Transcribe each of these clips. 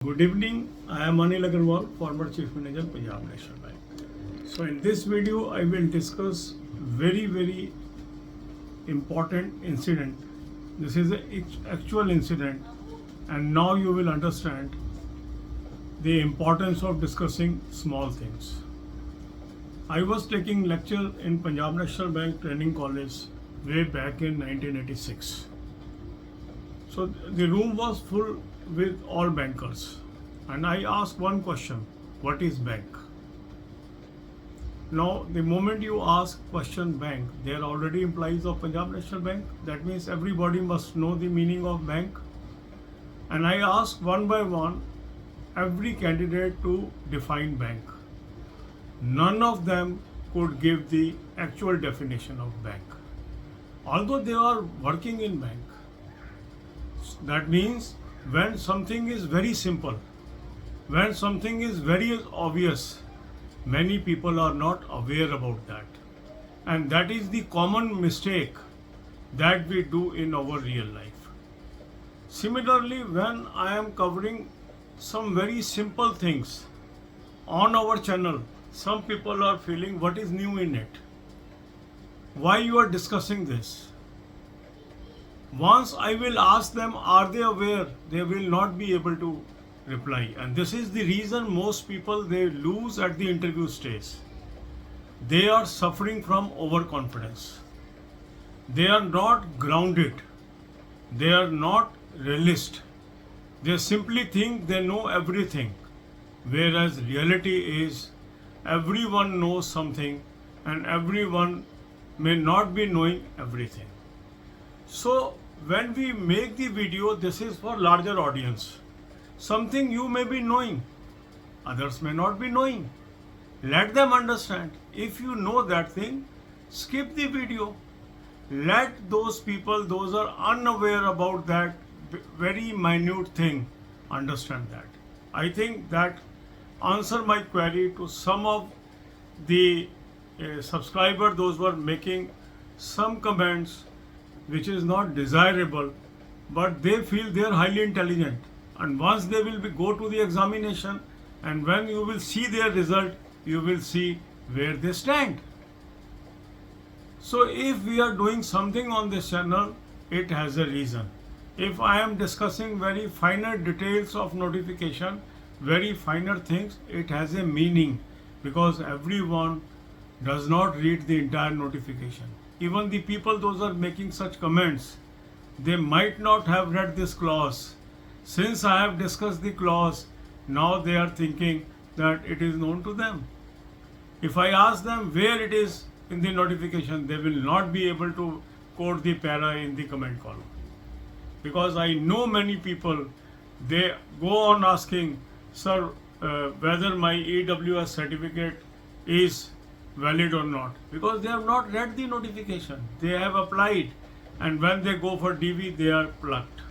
Good evening, I am Anil Agarwal, former Chief Manager, Punjab National Bank. So in this video, I will discuss very important incident. This is an actual incident, and now you will understand the importance of discussing small things. I was taking lecture in Punjab National Bank Training College way back in 1986. So the room was full with all bankers, and I asked one question: what is bank? Now, the moment you ask question bank, there already implies of Punjab National Bank. That means everybody must know the meaning of bank. And I asked one by one every candidate to define bank. None of them could give the actual definition of bank, although they are working in bank. That means when something is very simple, when something is very obvious, many people are not aware about that. And that is the common mistake that we do in our real life. Similarly, when I am covering some very simple things on our channel, some people are feeling what is new in it? Why you are discussing this? Once I will ask them, are they aware? They will not be able to reply. And this is the reason most people, they lose at the interview stage. They are suffering from overconfidence. They are not grounded. They are not realist. They simply think they know everything. Whereas reality is everyone knows something and everyone may not be knowing everything. So when we make the video, this is for larger audience. Something you may be knowing, others may not be knowing. Let them understand. If you know that thing, skip the video. Let those people, those are unaware about that very minute thing, understand that. I think that answer my query to some of the subscribers, those who are making some comments which is not desirable, but they feel they are highly intelligent. And once they will go to the examination, and when you will see their result, you will see where they stand. So if we are doing something on this channel, it has a reason. If I am discussing very finer details of notification, very finer things, it has a meaning, because everyone does not read the entire notification. Even the people, those are making such comments, they might not have read this clause. Since I have discussed the clause, now they are thinking that it is known to them. If I ask them where it is in the notification, they will not be able to quote the para in the comment column. Because I know many people, they go on asking, sir, whether my EWS certificate is valid or not, because they have not read the notification. They have applied, and when they go for DV, they are plucked.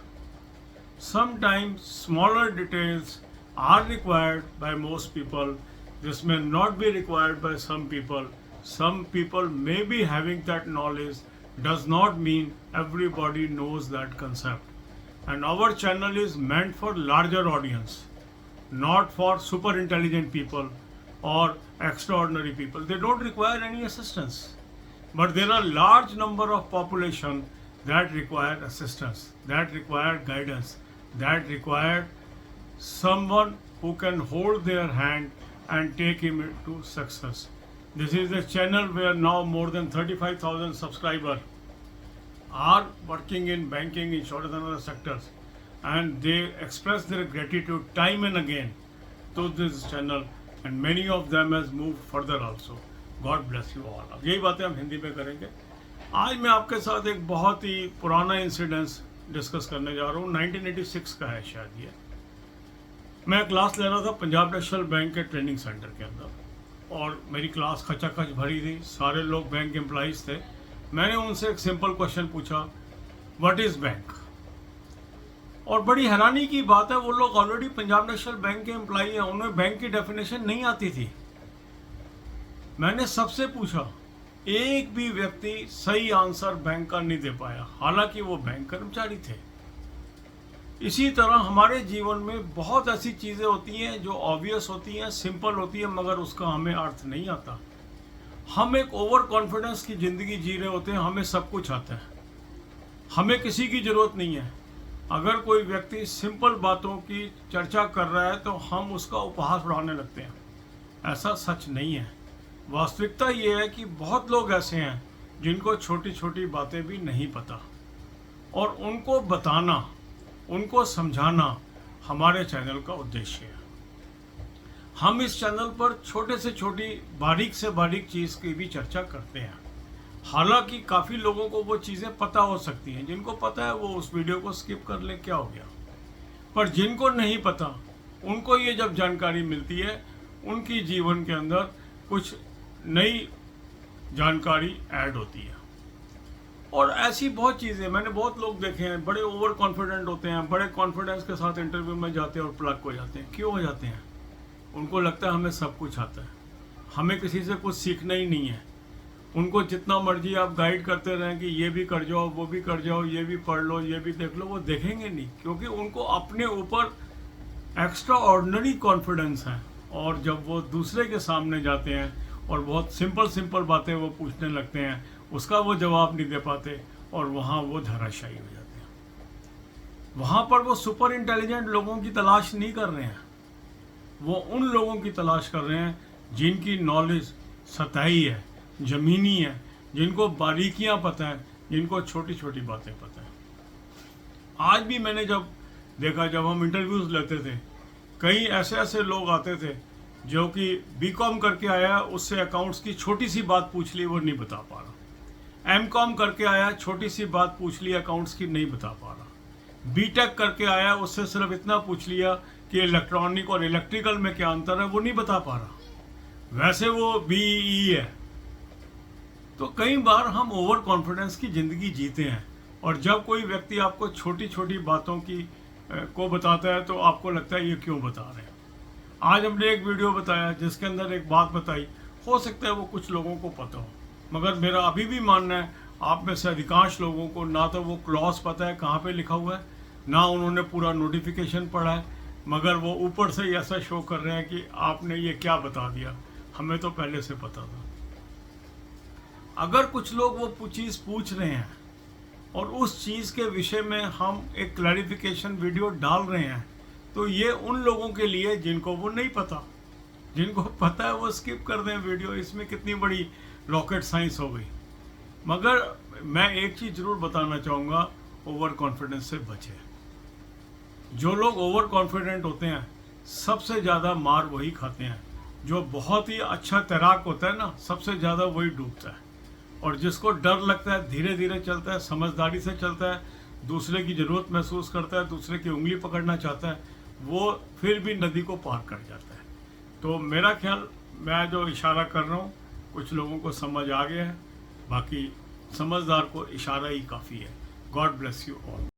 Sometimes smaller details are required by most people. This may not be required by some people. Some people may be having that knowledge, does not mean everybody knows that concept. And our channel is meant for larger audience, not for super intelligent people or extraordinary people. They don't require any assistance. But there are large number of population that require assistance, that require guidance, that require someone who can hold their hand and take him to success. This is a channel where now more than 35,000 subscribers are working in banking, insurance and other sectors, and they express their gratitude time and again to this channel, and many of them has moved further also. God bless you all. अब यही बातें हम हिंदी में करेंगे. आज मैं आपके साथ एक बहुत ही पुराना इंसिडेंस डिस्कस करने जा रहा हूँ. 1986 का है शायद ये. मैं क्लास ले रहा था पंजाब नेशनल बैंक के ट्रेनिंग सेंटर के अंदर, और मेरी क्लास खचाखच भरी थी. सारे लोग बैंक एम्प्लॉइज थे. मैंने उनसे एक सिंपल क्वेश्चन पूछा, व्हाट इज़ बैंक? और बड़ी हैरानी की बात है, वो लोग ऑलरेडी पंजाब नेशनल बैंक के एम्प्लॉई हैं, उन्हें बैंक की डेफिनेशन नहीं आती थी. मैंने सबसे पूछा, एक भी व्यक्ति सही आंसर बैंक का नहीं दे पाया, हालांकि वो बैंक कर्मचारी थे. इसी तरह हमारे जीवन में बहुत ऐसी चीज़ें होती हैं जो ऑब्वियस होती हैं, सिंपल होती है, मगर उसका हमें अर्थ नहीं आता। हम एक ओवर कॉन्फिडेंस की ज़िंदगी जी रहे होते हैं, हमें सब कुछ आता है, हमें किसी की ज़रूरत नहीं है। अगर कोई व्यक्ति सिंपल बातों की चर्चा कर रहा है तो हम उसका उपहास उड़ाने लगते हैं। ऐसा सच नहीं है। वास्तविकता ये है कि बहुत लोग ऐसे हैं जिनको छोटी छोटी बातें भी नहीं पता, और उनको बताना, उनको समझाना हमारे चैनल का उद्देश्य है। हम इस चैनल पर छोटे से छोटी, बारीक से बारीक चीज़ की भी चर्चा करते हैं। हालांकि काफ़ी लोगों को वो चीज़ें पता हो सकती हैं, जिनको पता है वो उस वीडियो को स्किप कर ले, क्या हो गया। पर जिनको नहीं पता, उनको ये जब जानकारी मिलती है, उनकी जीवन के अंदर कुछ नई जानकारी ऐड होती है। और ऐसी बहुत चीज़ें मैंने बहुत लोग देखे हैं, बड़े ओवर कॉन्फिडेंट होते हैं, बड़े कॉन्फिडेंस के साथ इंटरव्यू में जाते हैं और प्लग हो जाते हैं। क्यों हो जाते हैं? उनको लगता है हमें सब कुछ आता है, हमें किसी से कुछ सीखना ही नहीं है। उनको जितना मर्जी आप गाइड करते रहें कि ये भी कर जाओ, वो भी कर जाओ, ये भी पढ़ लो, ये भी देख लो, वो देखेंगे नहीं, क्योंकि उनको अपने ऊपर एक्स्ट्रा ऑर्डिनरी कॉन्फिडेंस है। और जब वो दूसरे के सामने जाते हैं और बहुत सिंपल बातें वो पूछने लगते हैं, उसका वो जवाब नहीं दे पाते और वहाँ वो धराशायी हो जाते हैं। वहाँ पर वो सुपर इंटेलिजेंट लोगों की तलाश नहीं कर रहे हैं, वो उन लोगों की तलाश कर रहे हैं जिनकी नॉलेज सतही है, ज़मीनी है, जिनको बारीकियाँ पता है, जिनको छोटी छोटी बातें पता है। आज भी मैंने जब देखा, जब हम इंटरव्यूज़ लेते थे, कई ऐसे लोग आते थे जो कि बीकॉम करके आया, उससे अकाउंट्स की छोटी सी बात पूछ ली, वो नहीं बता पा रहा। एमकॉम करके आया, छोटी सी बात पूछ ली, अकाउंट्स की नहीं बता पा रहा। बीटेक करके आया, उससे सिर्फ इतना पूछ लिया कि इलेक्ट्रॉनिक और इलेक्ट्रिकल में क्या अंतर है, वो नहीं बता पा रहा। वैसे वो बीई है। तो कई बार हम ओवर कॉन्फिडेंस की ज़िंदगी जीते हैं, और जब कोई व्यक्ति आपको छोटी छोटी बातों की को बताता है तो आपको लगता है ये क्यों बता रहे हैं। आज हमने एक वीडियो बताया जिसके अंदर एक बात बताई, हो सकता है वो कुछ लोगों को पता हो, मगर मेरा अभी भी मानना है आप में से अधिकांश लोगों को ना तो वो क्लॉज पता है कहाँ पे लिखा हुआ है, ना उन्होंने पूरा नोटिफिकेशन पढ़ा है, मगर वो ऊपर से ही ऐसा शो कर रहे हैं कि आपने ये क्या बता दिया, हमें तो पहले से पता था। अगर कुछ लोग वो चीज़ पूछ रहे हैं और उस चीज़ के विषय में हम एक क्लैरिफिकेशन वीडियो डाल रहे हैं, तो ये उन लोगों के लिए जिनको वो नहीं पता। जिनको पता है वो स्किप कर दें वीडियो, इसमें कितनी बड़ी रॉकेट साइंस हो गई। मगर मैं एक चीज़ ज़रूर बताना चाहूँगा, ओवर कॉन्फिडेंस से बचें। जो लोग ओवर कॉन्फिडेंट होते हैं सबसे ज़्यादा मार वही खाते हैं। जो बहुत ही अच्छा तैराक होता है ना, सबसे ज़्यादा वही डूबता है। और जिसको डर लगता है, धीरे धीरे चलता है, समझदारी से चलता है, दूसरे की ज़रूरत महसूस करता है, दूसरे की उंगली पकड़ना चाहता है, वो फिर भी नदी को पार कर जाता है। तो मेरा ख्याल, मैं जो इशारा कर रहा हूँ कुछ लोगों को समझ आ गया है, बाकी समझदार को इशारा ही काफ़ी है। God bless you all.